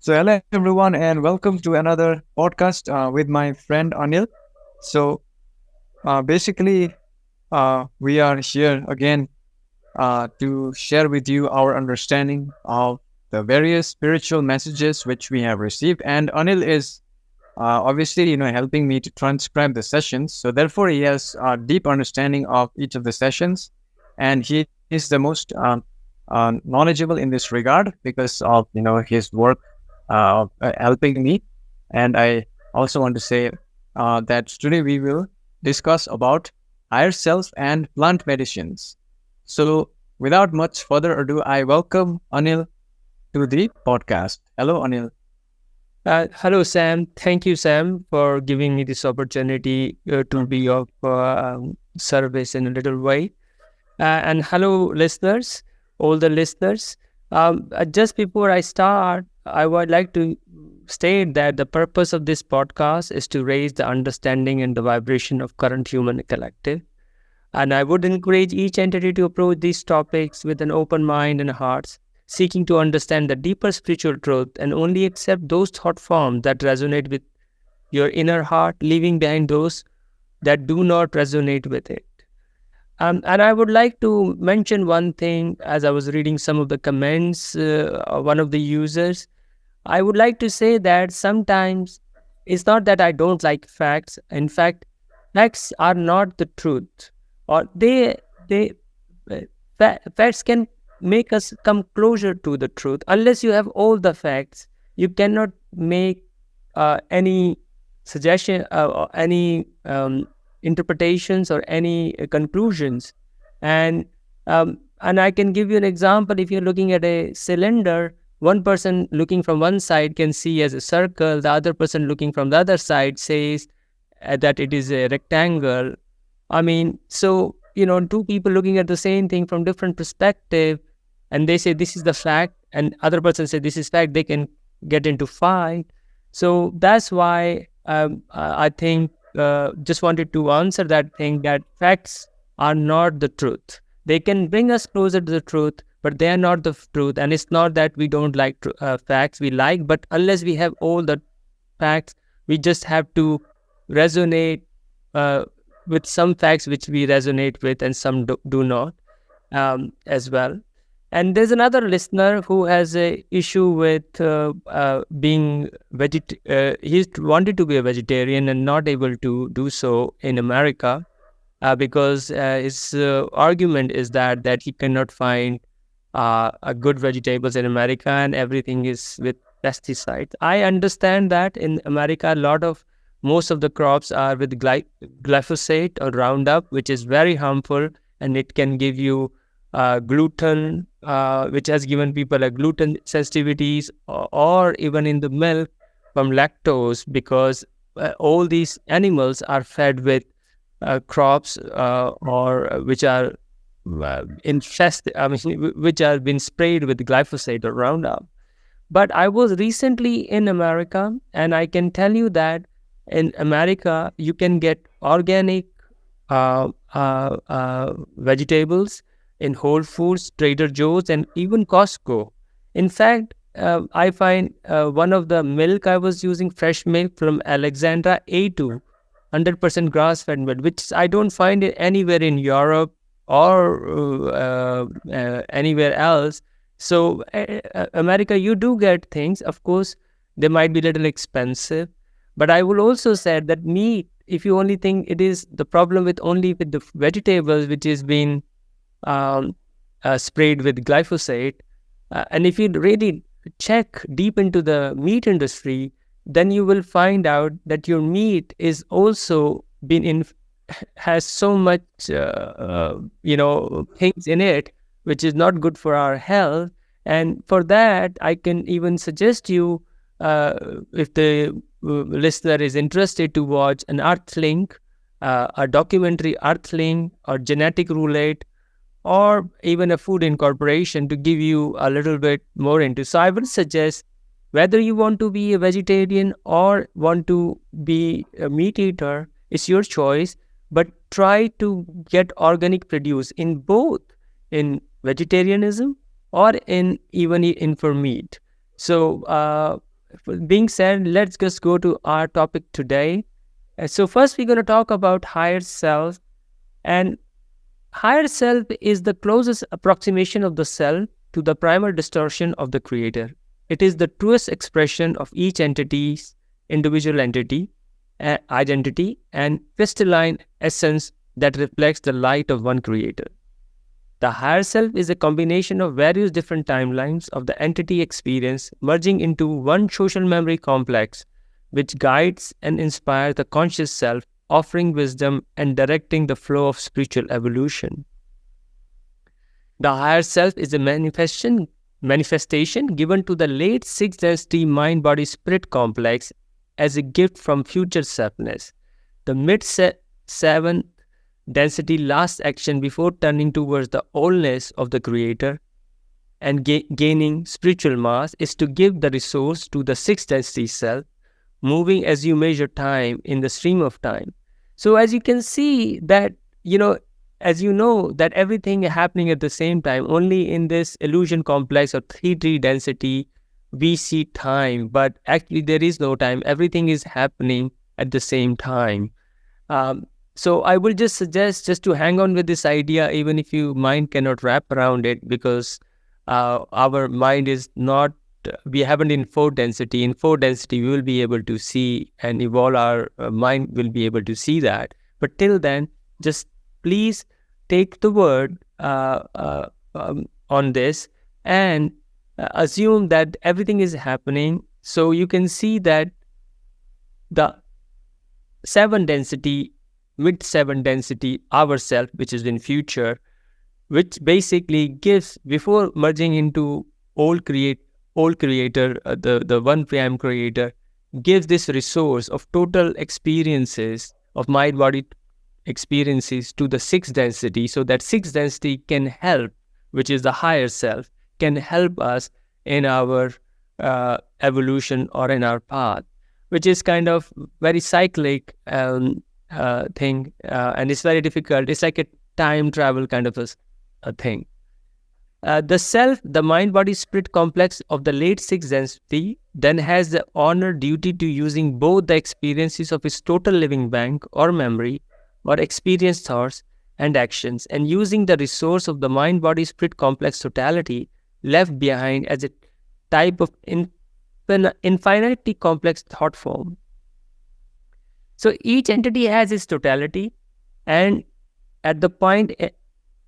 Hello everyone, and welcome to another podcast with my friend Anil. So, basically, we are here again to share with you our understanding of the various spiritual messages which we have received. And Anil is obviously, helping me to transcribe the sessions. So, therefore, he has a deep understanding of each of the sessions, and he is the most knowledgeable in this regard because of his work helping me. And I also want to say that today we will discuss about higher self and plant medicines. So, without much further ado, I welcome Anil to the podcast. Hello, Anil. Hello, Sam. Thank you, Sam, for giving me this opportunity to be of service in a little way. And hello, listeners, all the listeners. Just before I start, I would like to state that the purpose of this podcast is to raise the understanding and the vibration of current human collective. And I would encourage each entity to approach these topics with an open mind and hearts, seeking to understand the deeper spiritual truth and only accept those thought forms that resonate with your inner heart, leaving behind those that do not resonate with it. And I would like to mention one thing as I was reading some of the comments, of one of the users. I would like to say that sometimes it's not that I don't like facts. In fact, facts are not the truth, or they facts can make us come closer to the truth. Unless you have all the facts, you cannot make any suggestion or any interpretations or any conclusions. And I can give you an example. If you're looking at a cylinder, one person looking from one side can see as a circle, the other person looking from the other side says that it is a rectangle. I mean, so two people looking at the same thing from different perspective, and they say this is the fact, and other person say this is fact, they can get into fight. So that's why I think just wanted to answer that thing, that facts are not the truth. They can bring us closer to the truth, but they are not the truth. And it's not that we don't like facts, we like, but unless we have all the facts, we just have to resonate with some facts which we resonate with and some do not as well. And there's another listener who has a issue with being he's wanted to be a vegetarian and not able to do so in America because his argument is that he cannot find a good vegetables in America and everything is with pesticides. I understand that in America, most of the crops are with glyphosate or Roundup, which is very harmful, and it can give you gluten, which has given people a gluten sensitivities, or even in the milk from lactose, because all these animals are fed with crops or which are infested. I mean, which have been sprayed with glyphosate or Roundup. But I was recently in America, and I can tell you that in America you can get organic vegetables in Whole Foods, Trader Joe's, and even Costco. In fact, I find one of the milk I was using, fresh milk from Alexandra A2, 100% grass-fed milk, which I don't find it anywhere in Europe or anywhere else. So America, you do get things. Of course, they might be a little expensive. But I will also say that meat, if you only think it is the problem with the vegetables, which is being sprayed with glyphosate, and if you really check deep into the meat industry, then you will find out that your meat is also has so much things in it which is not good for our health. And for that, I can even suggest you, if the listener is interested, to watch an Earthlink, a documentary Earthlink, or Genetic Roulette, or even a Food Incorporation, to give you a little bit more into. So I would suggest, whether you want to be a vegetarian or want to be a meat eater, it's your choice. But try to get organic produce in both, in vegetarianism or in even in for meat. So being said, let's just go to our topic today. So first, we're going to talk about higher self. And higher self is the closest approximation of the self to the primal distortion of the creator. It is the truest expression of each entity's individual entity, identity, and crystalline essence that reflects the light of one creator. The higher self is a combination of various different timelines of the entity experience merging into one social memory complex, which guides and inspires the conscious self, offering wisdom and directing the flow of spiritual evolution. The higher self is a manifestation given to the late sixth density mind-body-spirit complex as a gift from future selfness. The mid-seventh density last action before turning towards the allness of the creator and gaining spiritual mass is to give the resource to the sixth density self, moving as you measure time in the stream of time. So as you can see that, as you know that everything happening at the same time, only in this illusion complex of 3D density, we see time, but actually there is no time. Everything is happening at the same time. So I will just suggest just to hang on with this idea, even if your mind cannot wrap around it, because our mind is not, we haven't in fourth density. In fourth density, we will be able to see and evolve our mind will be able to see that. But till then, just please take the word on this and assume that everything is happening. So you can see that the 7 density, mid-7 density, ourself, which is in future, which basically gives, before merging into all creator, the one prime creator, gives this resource of total experiences of mind-body experiences to the 6th density, so that 6th density can help, which is the higher self, can help us in our evolution or in our path, which is kind of very cyclic thing, and it's very difficult. It's like a time travel kind of a thing. The self, the mind-body-spirit complex of the late 6th density, then has the honor duty to using both the experiences of its total living bank or memory or experienced thoughts and actions, and using the resource of the mind-body-spirit complex totality left behind as a type of infinitely complex thought form. So each entity has its totality, and at the point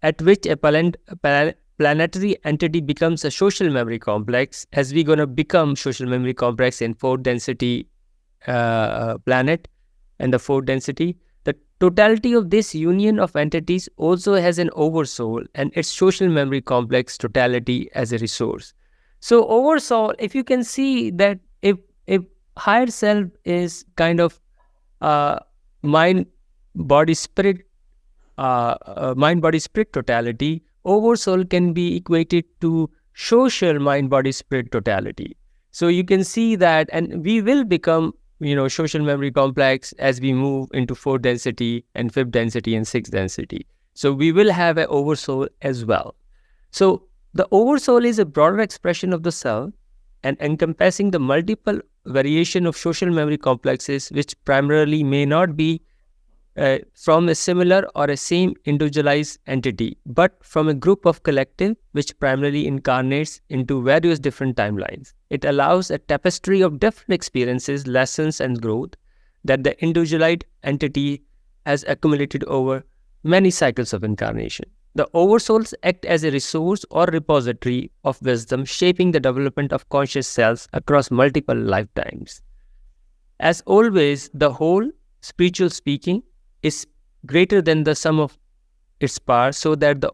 at which a planetary entity becomes a social memory complex, as we're going to become social memory complex in 4th density planet and the 4th density, the totality of this union of entities also has an oversoul and its social memory complex totality as a resource. So oversoul, if you can see that if higher self is kind of mind body spirit totality, oversoul can be equated to social mind body spirit totality. So you can see that, and we will become social memory complex as we move into 4th density and 5th density and 6th density. So we will have an oversoul as well. So the oversoul is a broader expression of the self and encompassing the multiple variation of social memory complexes, which primarily may not be from a similar or a same individualized entity, but from a group of collective which primarily incarnates into various different timelines. It allows a tapestry of different experiences, lessons, and growth that the individualized entity has accumulated over many cycles of incarnation. The oversouls act as a resource or repository of wisdom, shaping the development of conscious selves across multiple lifetimes. As always, the whole, spiritual speaking, is greater than the sum of its parts, so that the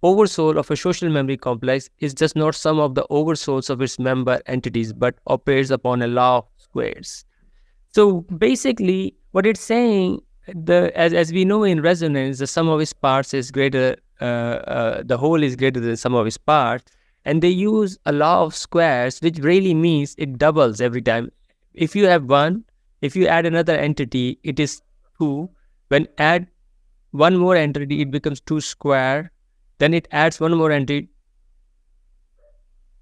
oversoul of a social memory complex is just not sum of the oversouls of its member entities, but operates upon a law of squares. So basically, what it's saying, as we know in resonance, the sum of its parts is greater, the whole is greater than the sum of its parts, and they use a law of squares, which really means it doubles every time. If you have 1, if you add another entity, it is 2. When add one more entity, it becomes 2 square. Then it adds one more entity,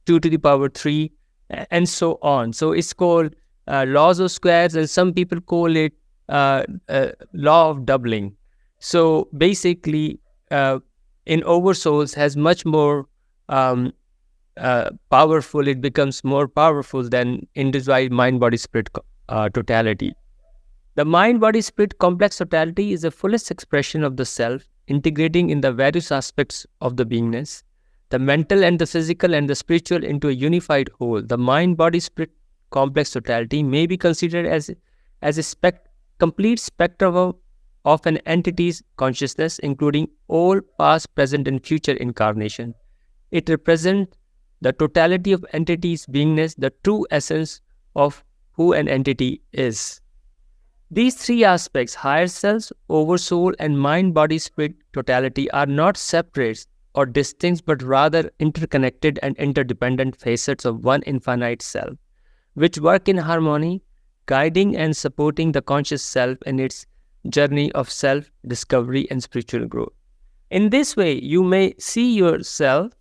2 to the power 3. and so on. So it's called laws of squares, and some people call it law of doubling. So basically, in oversouls has much more um, powerful. It becomes more powerful than individual mind, body, spirit totality. The mind, body, spirit complex totality is the fullest expression of the self, integrating in the various aspects of the beingness, the mental and the physical and the spiritual into a unified whole. The mind, body, spirit complex totality may be considered as a complete spectrum of an entity's consciousness, including all past, present, and future incarnation. It represents the totality of entity's beingness, the true essence of who an entity is. These three aspects, higher selves, oversoul, and mind, body, spirit totality, are not separate or distinct, but rather interconnected and interdependent facets of one infinite self, which work in harmony, guiding and supporting the conscious self in its journey of self-discovery and spiritual growth. In this way, you may see yourself,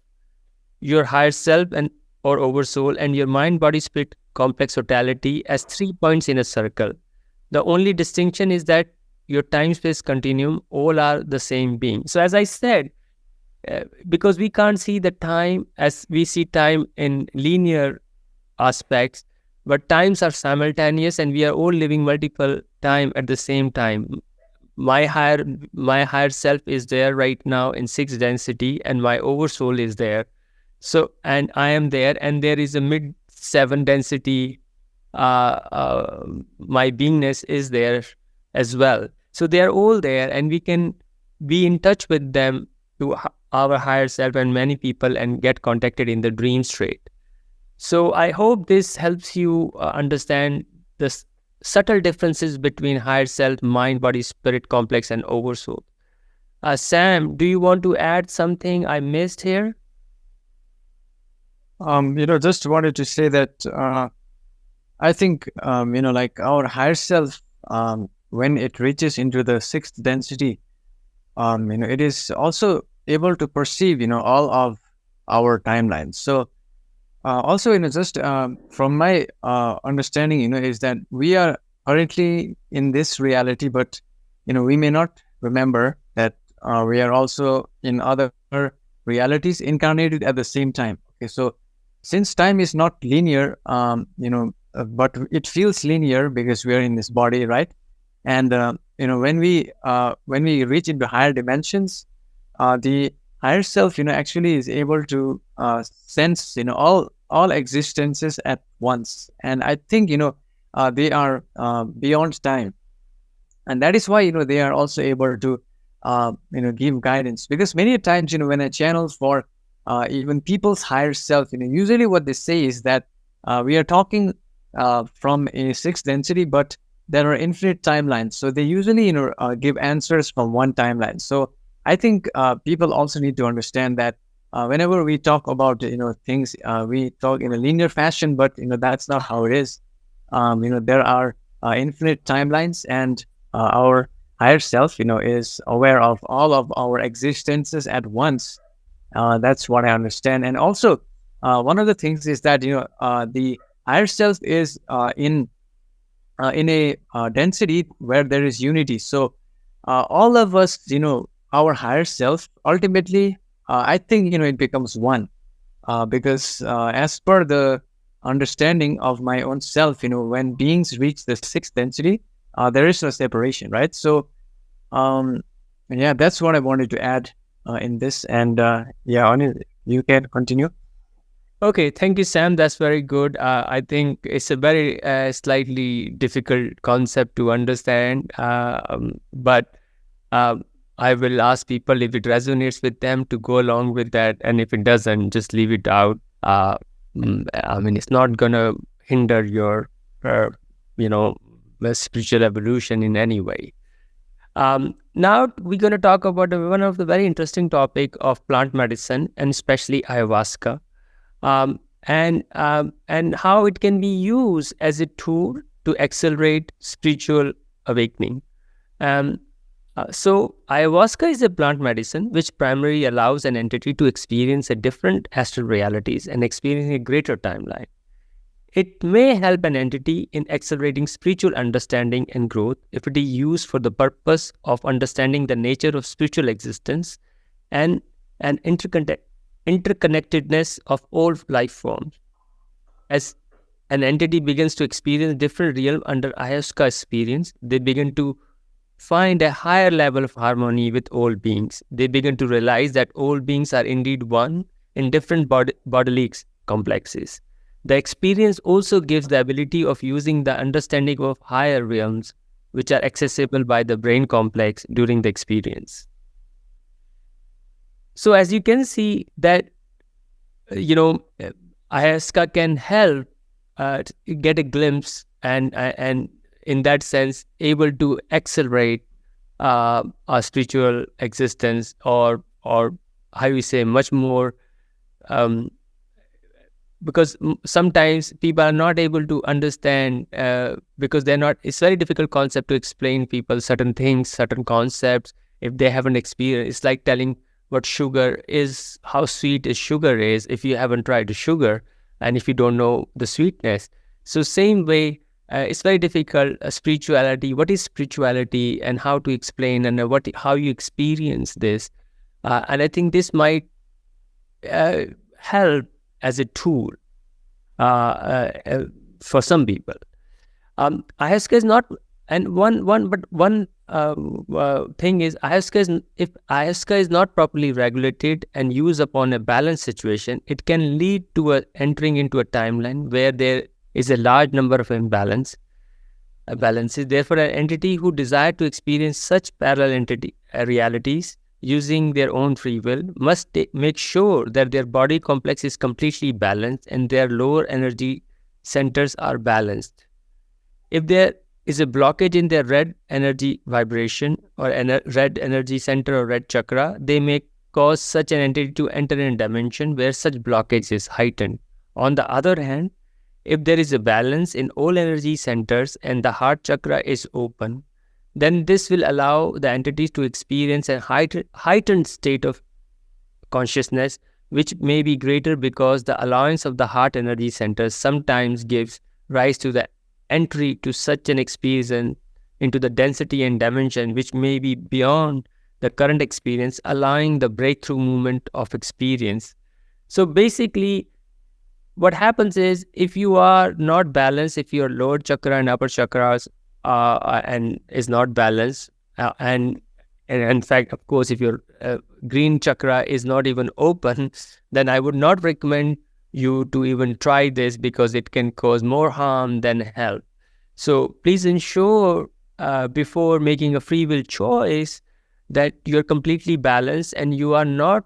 your higher self and or oversoul, and your mind, body, spirit complex totality as 3 points in a circle. The only distinction is that your time-space continuum all are the same being. So as I said, because we can't see the time as we see time in linear aspects, but times are simultaneous and we are all living multiple time at the same time. My higher self is there right now in 6 density, and my oversoul is there. So, and I am there, and there is a mid 7 density. My beingness is there as well. So they are all there, and we can be in touch with them to our higher self and many people, and get contacted in the dream state. So I hope this helps you understand the subtle differences between higher self, mind, body, spirit complex, and oversoul. Sam, do you want to add something I missed here? Just wanted to say that I think, like our higher self, when it reaches into the 6th density, it is also able to perceive, all of our timelines. So also, just from my understanding, is that we are currently in this reality, but, we may not remember that we are also in other realities incarnated at the same time. Okay, so since time is not linear, but it feels linear because we are in this body, right? And when we reach into higher dimensions, the higher self, actually is able to sense, all existences at once. And I think, they are beyond time, and that is why, they are also able to give guidance. Because many times, when I channel for even people's higher self, usually what they say is that we are talking from a 6th density, but there are infinite timelines. So they usually, give answers from one timeline. So I think people also need to understand that whenever we talk about, things, we talk in a linear fashion, but, that's not how it is. There are infinite timelines, and our higher self, is aware of all of our existences at once. That's what I understand. And also, one of the things is that, the higher self is in a density where there is unity. So all of us, our higher self, ultimately, I think, it becomes one, because as per the understanding of my own self, when beings reach the 6th density, there is no separation, right? So, yeah, that's what I wanted to add in this. And yeah, Anil, you can continue. Okay, thank you, Sam. That's very good. I think it's a very slightly difficult concept to understand, but I will ask people if it resonates with them to go along with that, and if it doesn't, just leave it out. It's not gonna hinder your, spiritual evolution in any way. Now we're gonna talk about one of the very interesting topic of plant medicine, and especially ayahuasca. And how it can be used as a tool to accelerate spiritual awakening. So ayahuasca is a plant medicine which primarily allows an entity to experience a different astral realities and experience a greater timeline. It may help an entity in accelerating spiritual understanding and growth if it is used for the purpose of understanding the nature of spiritual existence and an interconnectedness of all life forms. As an entity begins to experience different realm under ayahuasca experience, they begin to find a higher level of harmony with all beings. They begin to realize that all beings are indeed one in different bodily complexes. The experience also gives the ability of using the understanding of higher realms, which are accessible by the brain complex during the experience. So as you can see that, ayahuasca can help get a glimpse and in that sense able to accelerate our spiritual existence, or how we say, much more, because sometimes people are not able to understand because they're not, it's very difficult concept to explain people certain things, certain concepts if they haven't experienced. It's like telling what sugar is, how sweet is sugar is, if you haven't tried the sugar and if you don't know the sweetness. So same way, it's very difficult. Spirituality, what is spirituality and how to explain, and how you experience this. And I think this might help as a tool for some people. Ayahuasca is not, and one thing is, if ayahuasca is not properly regulated and used upon a balanced situation, it can lead to entering into a timeline where there is a large number of balances. Therefore, an entity who desire to experience such parallel realities using their own free will must make sure that their body complex is completely balanced and their lower energy centers are balanced. If there is a blockage in their red energy vibration or red energy center or red chakra, they may cause such an entity to enter in a dimension where such blockage is heightened. On the other hand, if there is a balance in all energy centers and the heart chakra is open, then this will allow the entities to experience a heightened state of consciousness, which may be greater because the allowance of the heart energy centers sometimes gives rise to the entry to such an experience into the density and dimension which may be beyond the current experience, allowing the breakthrough movement of experience. So basically, what happens is, if you are not balanced, if your lower chakra and upper chakras and is not balanced, and in fact, of course, if your green chakra is not even open, then I would not recommend you to even try this because it can cause more harm than help. So please ensure before making a free will choice that you're completely balanced and you are not,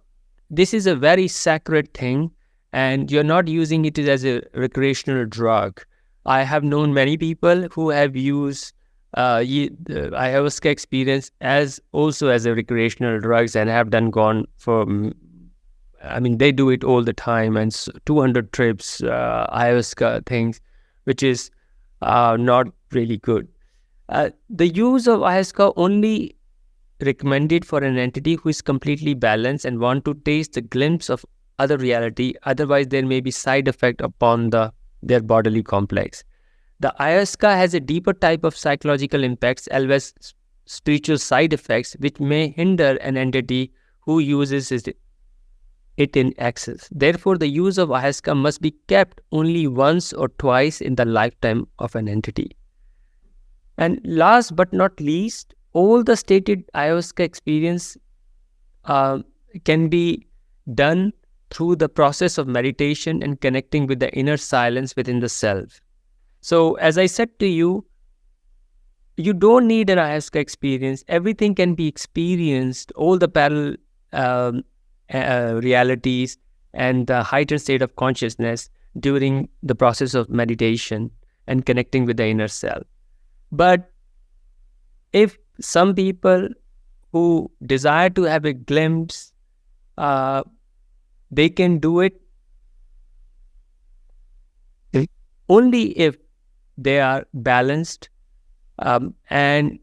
this is a very sacred thing and you're not using it as a recreational drug. I have known many people who have used ayahuasca experience as also as a recreational drugs and have gone for, they do it all the time, and 200 trips, ayahuasca things, which is not really good. The use of ayahuasca only recommended for an entity who is completely balanced and want to taste a glimpse of other reality. Otherwise, there may be side effect upon their bodily complex. The ayahuasca has a deeper type of psychological impacts, as well as spiritual side effects, which may hinder an entity who uses it in excess. Therefore, the use of ayahuasca must be kept only once or twice in the lifetime of an entity. And last but not least, all the stated ayahuasca experience can be done through the process of meditation and connecting with the inner silence within the self. So as I said to you, you don't need an ayahuasca experience. Everything can be experienced, all the parallel realities and the heightened state of consciousness during the process of meditation and connecting with the inner self. But if some people who desire to have a glimpse, they can do it only if they are balanced and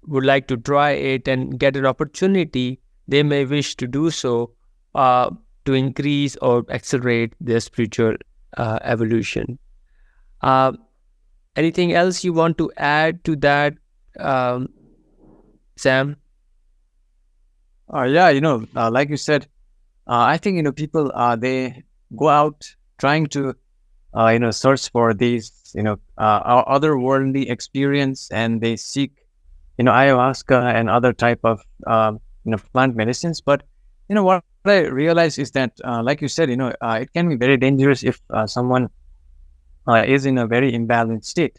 would like to try it and get an opportunity. They may wish to do so to increase or accelerate their spiritual evolution. Uh, Anything else you want to add to that, um, Sam? Yeah, like you said, I think people they go out trying to search for these otherworldly experience, and they seek ayahuasca and other type of plant medicines. But what I realize is that, like you said, it can be very dangerous if someone is in a very imbalanced state.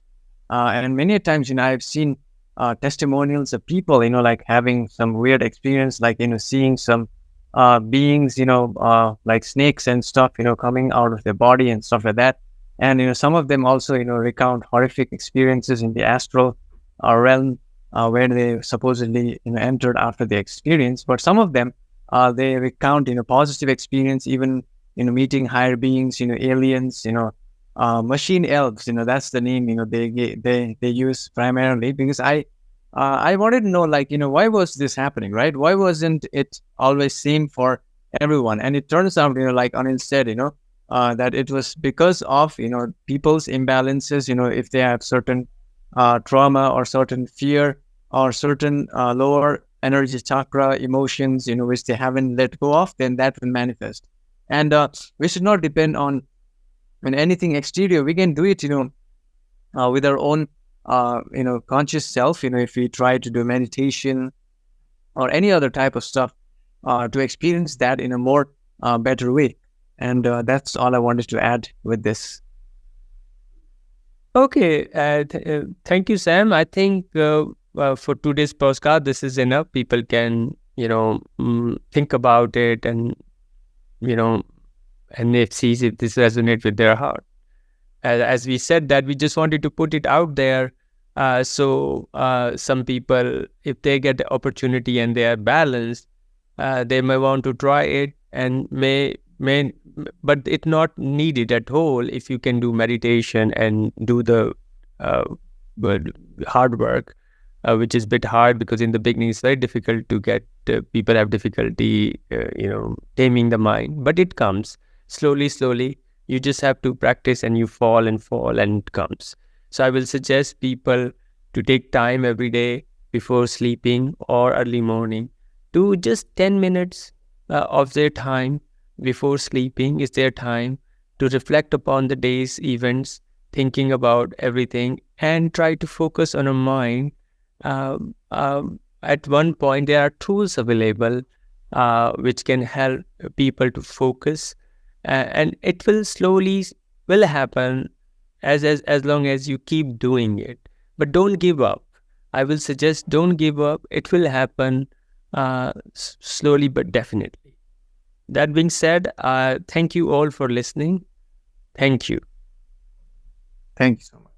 And many times, I've seen testimonials of people, like having some weird experience, like, seeing some beings, like snakes and stuff, coming out of their body and stuff like that. And, some of them also, recount horrific experiences in the astral realm where they supposedly, entered after the experience. But some of them, they recount, positive experience, even, meeting higher beings, aliens, machine elves, that's the name, they use primarily, because I wanted to know, like, why was this happening, right? Why wasn't it always same for everyone? And it turns out, like Anil said, that it was because of, people's imbalances, if they have certain trauma or certain fear or certain lower energy chakra emotions, which they haven't let go of, then that will manifest. And we should not depend on anything exterior. We can do it, with our own, conscious self, if we try to do meditation or any other type of stuff to experience that in a more better way. And that's all I wanted to add with this. Okay, thank you, Sam. I think for today's postcard, this is enough. People can, think about it, and and if sees if this resonates with their heart. As we said that, we just wanted to put it out there. So some people, if they get the opportunity and they are balanced, they may want to try it, and but it's not needed at all if you can do meditation and do the hard work, which is a bit hard because in the beginning it's very difficult to get. People have difficulty, taming the mind, but it comes slowly. You just have to practice, and you fall and it comes. So I will suggest people to take time every day before sleeping or early morning to just 10 minutes of their time before sleeping is their time to reflect upon the day's events, thinking about everything, and try to focus on a mind. At one point, there are tools available which can help people to focus, and it will slowly will happen as long as you keep doing it. But don't give up. I will suggest don't give up. It will happen slowly but definitely. That being said, thank you all for listening. Thank you. Thank you so much.